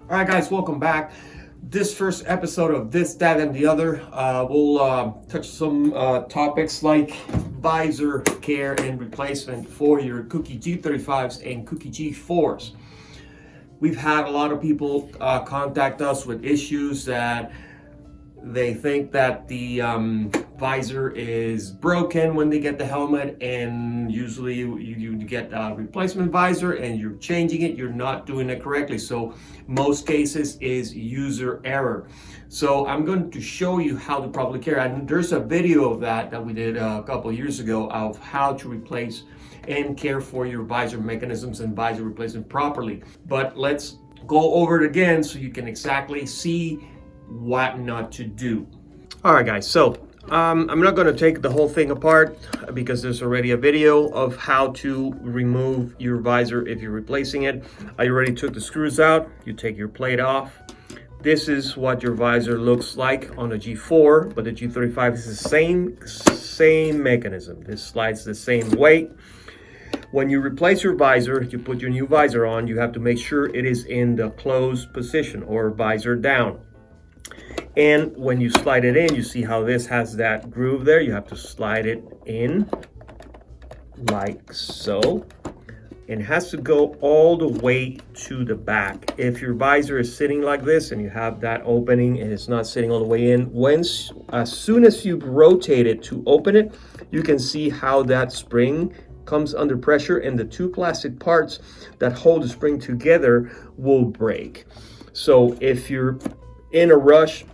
All right, guys, welcome back. This first episode of This, That, and the Other, we'll touch some topics like visor care and replacement for your Cookie G35s and Cookie G4s. We've had a lot of people contact us with issues that they think that the visor is broken when they get the helmet, and usually you get a replacement visor and you're changing it, you're not doing it correctly. So most cases is user error. So I'm going to show you how to properly care, and there's a video of that we did a couple of years ago of how to replace and care for your visor mechanisms and visor replacement properly. But let's go over it again so you can exactly see what not to do. All right, guys, so I'm not going to take the whole thing apart because there's already a video of how to remove your visor if you're replacing it. I already took the screws out. You take your plate off. This is what your visor looks like on a G4, but the G35 is the same mechanism. This slides the same way. When you replace your visor, you put your new visor on, you have to make sure it is in the closed position or visor down. And when you slide it in, you see how this has that groove there. You have to slide it in like so. It has to go all the way to the back. If your visor is sitting like this and you have that opening and it's not sitting all the way in, as soon as you rotate it to open it, you can see how that spring comes under pressure and the two plastic parts that hold the spring together will break. So if you're in a rush,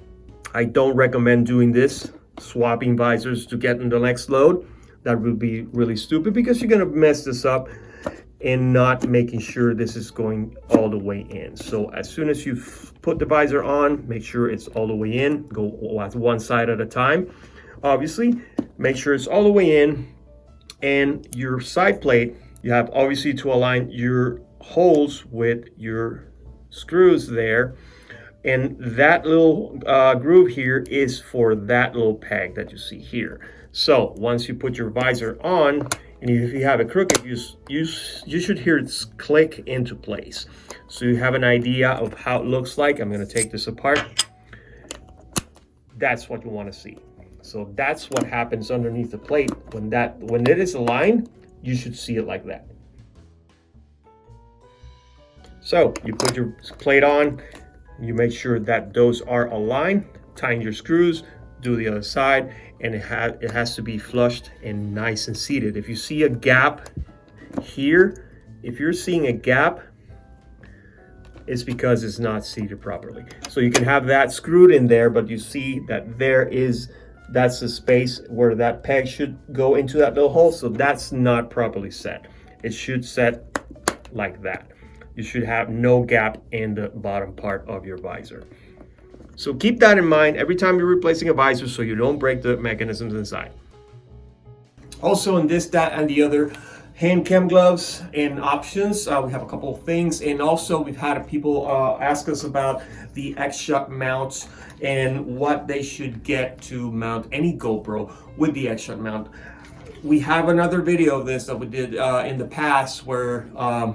I don't recommend doing this, swapping visors to get in the next load. That would be really stupid because you're gonna mess this up and not making sure this is going all the way in. So as soon as you put the visor on, make sure it's all the way in. Go one side at a time. Obviously, make sure it's all the way in. And your side plate, you have obviously to align your holes with your screws there. And that little groove here is for that little peg that you see here. So once you put your visor on, and if you have it crooked, you should hear it click into place. So you have an idea of how it looks like. I'm going to take this apart. That's what you want to see. So that's what happens underneath the plate. When it is aligned, you should see it like that. So you put your plate on. You make sure that those are aligned, tighten your screws, do the other side, and it has to be flushed and nice and seated. If you see a gap here, if you're seeing a gap, it's because it's not seated properly. So you can have that screwed in there, but you see that that's the space where that peg should go into that little hole. So that's not properly set. It should set like that. You should have no gap in the bottom part of your visor. So keep that in mind every time you're replacing a visor so you don't break the mechanisms inside. Also in This, That, and the Other, hand cam gloves and options. We have a couple of things, and also we've had people ask us about the X-Shot mounts and what they should get to mount any GoPro with the X-Shot mount. We have another video of this that we did in the past where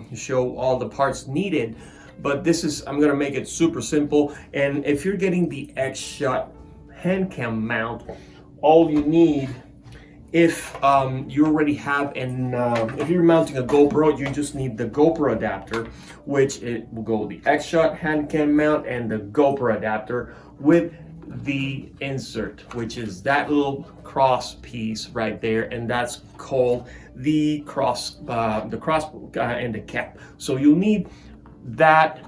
you show all the parts needed, but I'm gonna make it super simple. And if you're getting the X-Shot hand cam mount, all you need, if you already have if you're mounting a GoPro, you just need the GoPro adapter, which it will go the X-Shot hand cam mount and the GoPro adapter with the insert, which is that little cross piece right there, and that's called the cross and the cap. So you'll need that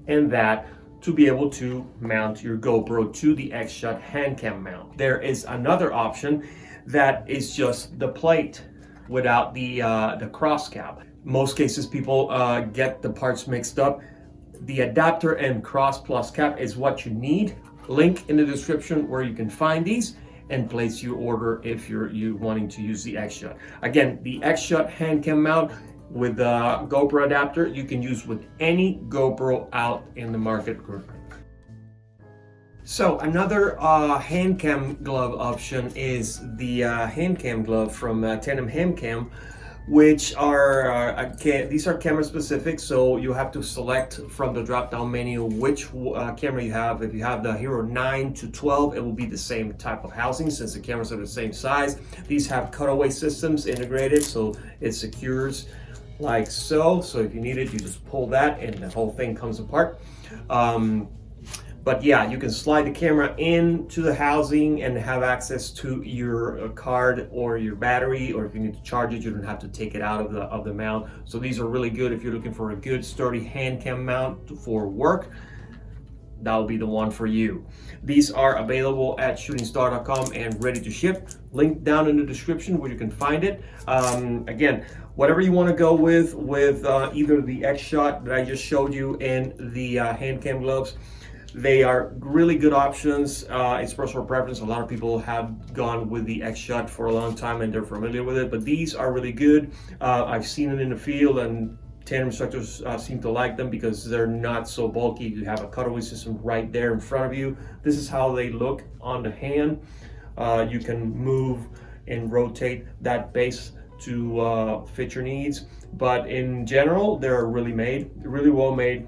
and that to be able to mount your GoPro to the X-Shot hand cam mount. There is another option that is just the plate without the cross cap. Most cases people get the parts mixed up. The adapter and cross plus cap is what you need. Link in the description where you can find these and place your order if you're wanting to use the X-Shot. Again, the X-Shot hand cam mount with the GoPro adapter you can use with any GoPro out in the market. So another hand cam glove option is the hand cam glove from Tandem Hand Cam, which are these are camera specific, so you have to select from the drop down menu which camera you have. If you have the Hero 9 to 12, it will be the same type of housing since the cameras are the same size. These have cutaway systems integrated, so it secures like so. So if you need it, you just pull that and the whole thing comes apart. But yeah, you can slide the camera into the housing and have access to your card or your battery, or if you need to charge it, you don't have to take it out of the mount. So these are really good if you're looking for a good sturdy hand cam mount for work. That will be the one for you. These are available at ChutingStar.com and ready to ship. Link down in the description where you can find it. Again, whatever you want to go with either the X-Shot that I just showed you and the hand cam gloves, they are really good options. It's personal preference. A lot of people have gone with the X-Shot for a long time and they're familiar with it, but these are really good. I've seen it in the field and tandem instructors seem to like them because they're not so bulky. You have a cutaway system right there in front of you. This is how they look on the hand. You can move and rotate that base to fit your needs, but in general, they're really well made.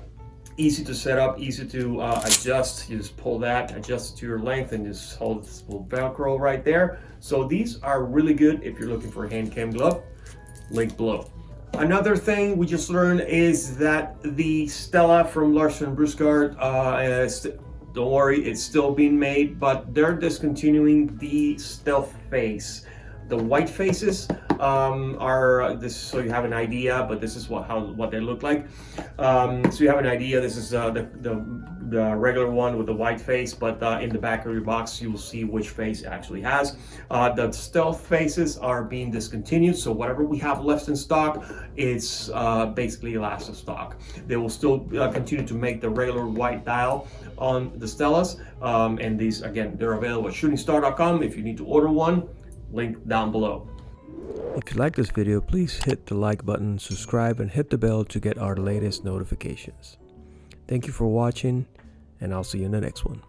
Easy to set up, easy to adjust. You just pull that, adjust it to your length, and just hold this little Velcro right there. So these are really good if you're looking for a hand cam glove. Link below. Another thing we just learned is that the Stella from Larsen&Brusgaard, don't worry, it's still being made, but they're discontinuing the stealth face. The white faces are this, so you have an idea, but this is what they look like. So you have an idea. This is the regular one with the white face, but in the back of your box you will see which face it actually has. The stealth faces are being discontinued, so whatever we have left in stock, it's basically last of stock. They will still continue to make the regular white dial on the Stellas, and these again, they're available at ChutingStar.com if you need to order one. Link down below. If you like this video, please hit the like button, subscribe, and hit the bell to get our latest notifications. Thank you for watching, and I'll see you in the next one.